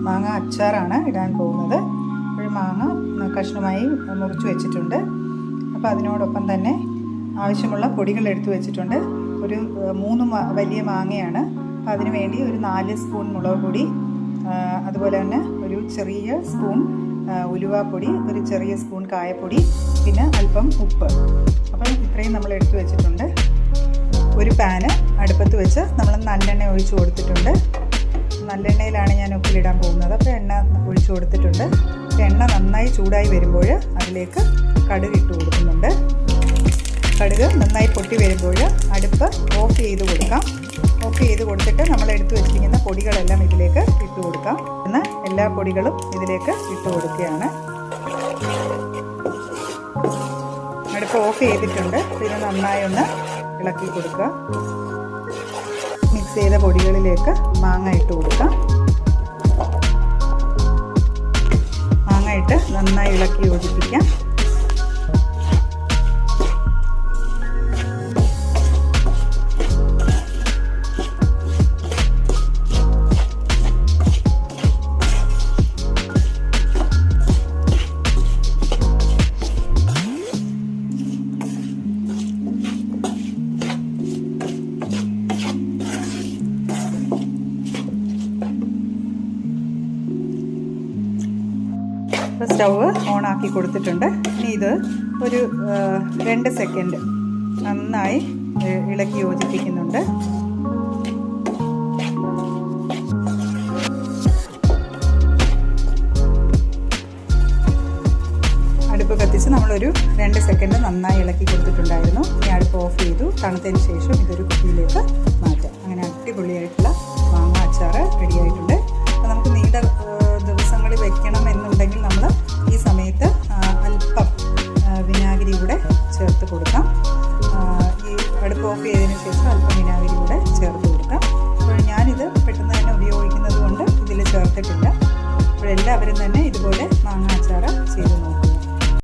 മാങ്ങ അച്ചാറാണ് ഇടാൻ പോകുന്നത്. ഒരു മാങ്ങ കഷ്ണമായി മുറിച്ച് വെച്ചിട്ടുണ്ട്. അപ്പോൾ അതിനോടൊപ്പം തന്നെ ആവശ്യമുള്ള പൊടികൾ എടുത്തു വെച്ചിട്ടുണ്ട്. ഒരു 3 വലിയ മാങ്ങയാണ്. അപ്പോൾ അതിന് വേണ്ടി ഒരു 4 സ്പൂൺ മുളക് പൊടി, അതുപോലെ തന്നെ ഒരു ചെറിയ സ്പൂൺ ഉലുവാപ്പൊടി, ഒരു ചെറിയ സ്പൂൺ കായപ്പൊടി, പിന്നെ അല്പം ഉപ്പ്. അപ്പം ഇത്രയും നമ്മൾ എടുത്തു വെച്ചിട്ടുണ്ട്. ഒരു പാന് അടുപ്പത്ത് വെച്ച് നമ്മൾ നല്ലെണ്ണ ഒഴിച്ച് കൊടുത്തിട്ടുണ്ട്. നല്ലെണ്ണയിലാണ് ഞാൻ ഉപ്പിലിടാൻ പോകുന്നത്. അപ്പോൾ എണ്ണ ഒഴിച്ച് കൊടുത്തിട്ടുണ്ട്. എണ്ണ നന്നായി ചൂടായി വരുമ്പോൾ അതിലേക്ക് കടുക് ഇട്ട് കൊടുക്കുന്നുണ്ട്. കടുക് നന്നായി പൊട്ടി വരുമ്പോൾ അടുപ്പ് ഓഫ് ചെയ്ത് കൊടുക്കാം. ഓഫ് ചെയ്ത് കൊടുത്തിട്ട് നമ്മൾ എടുത്തു വെച്ചിരിക്കുന്ന പൊടികളെല്ലാം ഇതിലേക്ക് ഇട്ട് കൊടുക്കാം. എന്നാൽ എല്ലാ പൊടികളും ഇതിലേക്ക് ഇട്ട് കൊടുക്കുകയാണ്. അടുപ്പ് ഓഫ് ചെയ്തിട്ടുണ്ട്. ഇത് നന്നായി ഒന്ന് ഇളക്കി കൊടുക്കുക. മിക്സ് ചെയ്ത പൊടികളിലേക്ക് മാങ്ങ ഇട്ട് കൊടുക്കാം. മാങ്ങ ഇട്ട് നന്നായി ഇളക്കി യോജിപ്പിക്കാം. സ്റ്റൗവ് ഓണാക്കി കൊടുത്തിട്ടുണ്ട്. ഇനി ഇത് ഒരു 2 സെക്കൻഡ് നന്നായി ഇളക്കി യോജിപ്പിക്കുന്നുണ്ട്. അടുപ്പ് കത്തിച്ച് നമ്മളൊരു 2 സെക്കൻഡ് നന്നായി ഇളക്കി കൊടുത്തിട്ടുണ്ടായിരുന്നു. ഇനി അടുപ്പ് ഓഫ് ചെയ്തു. തണുത്തതിന് ശേഷം ഇതൊരു കുപ്പിയിലേക്ക് മാറ്റാം. അങ്ങനെ അടിപൊളിയായിട്ടുള്ള മാങ്ങ അച്ചാർ റെഡിയായിട്ടുണ്ട്. അപ്പോൾ നമുക്ക് നീണ്ട ദിവസങ്ങളിൽ വെക്കണം എന്നുണ്ടെങ്കിൽ നമ്മൾ ഈ സമയത്ത് അല്പം വിനാഗിരി കൂടെ ചേർത്ത് കൊടുക്കാം. ഈ അടുപ്പ് ഓഫ് ചെയ്തതിന് ശേഷം അല്പം വിനാഗിരി കൂടെ ചേർത്ത് കൊടുക്കാം. അപ്പോൾ ഞാനിത് പെട്ടെന്ന് തന്നെ ഉപയോഗിക്കുന്നത് കൊണ്ട് ഇതിൽ ചേർത്തിട്ടില്ല. അപ്പോൾ എല്ലാവരും തന്നെ ഇതുപോലെ മാങ്ങ അച്ചാർ ചെയ്ത് നോക്കുക.